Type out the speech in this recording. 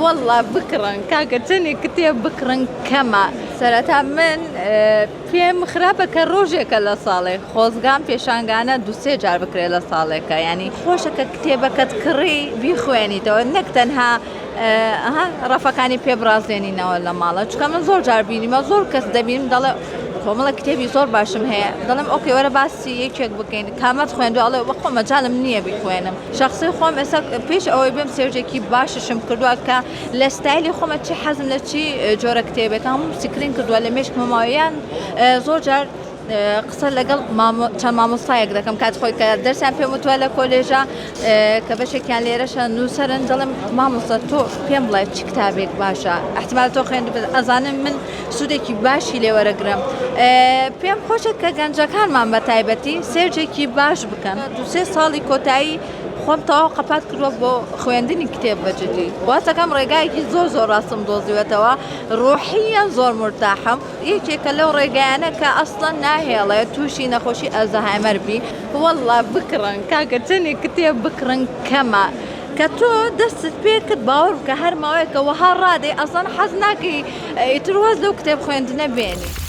والله بكرا كاكتني كتيب بكرا كما سرتا من پێم خراپە کە ڕۆژێکە لە ساڵێ خۆزگام پێشانگانە دوسێ جار بکرێت لە ساڵێکە ینی خۆشە کە کتێبەکەت کڕی بیخوێنیتەوە نەک تەنها ڕەفەکانی پێ بڕازێنینەوە لە ماڵە چکە من زۆر جار بینیمە زۆر کەس دەبینم دەڵێ کۆمەڵە کتێبی زۆر باشم هەیە دەڵم ئۆکێ وەرە باسی یەکێک بکەین کامەت خوێندو ئەڵێ بەخۆ مەجالم نییە بیخوێنم شخصی خۆم ئێستا پێش ئەوەی بێم سێرجێکی باششم کردووە کە لە ستایلی خۆمە چی حەزم لە چی جۆرە کتێبێک هەموو سکرین کردووە لە مێشک ماماوەیان زۆر جار قسە لەگەڵ چەند مامۆستایەک دەکەم کات خۆی کە دەرسیان پێم وتووە لە کۆلێژە کە بەشێکیان لێرەشە نووسەرن دەڵێم مامۆستا تۆ پێم بڵێ چ کتابێک باشە احتمال تۆ خوێند ئەزانم من سوودێکی باشی لێوەرەگرم پێم خۆشە کە گەنجەکانمان بە تایبەتی سێرجێکی باش بکەن دوسێ ساڵی کۆتایی خۆم تەواو قەپات کردووە بۆ خوێندنی کتێب بەجددی واتەکەم ڕێگایەکی زۆر ڕاستم دۆزیوێتەوە ڕۆحیان زۆر مرتاحم یەکێکە لەو ڕێگایانە کە ئەسڵەن ناهێڵێ تووشی نەخۆشی ئەلزەهایمەر بی والله بکڕن کاکە چەندێک کتێب بکڕن کەمە کە تۆ دەستت پێ کرد باوەڕ بکە هەر ماوەیەکە وەها ڕادێ ئەسڵەن حەز ناکەی ئیتر واز لەو کتێب خوێندنە بێنی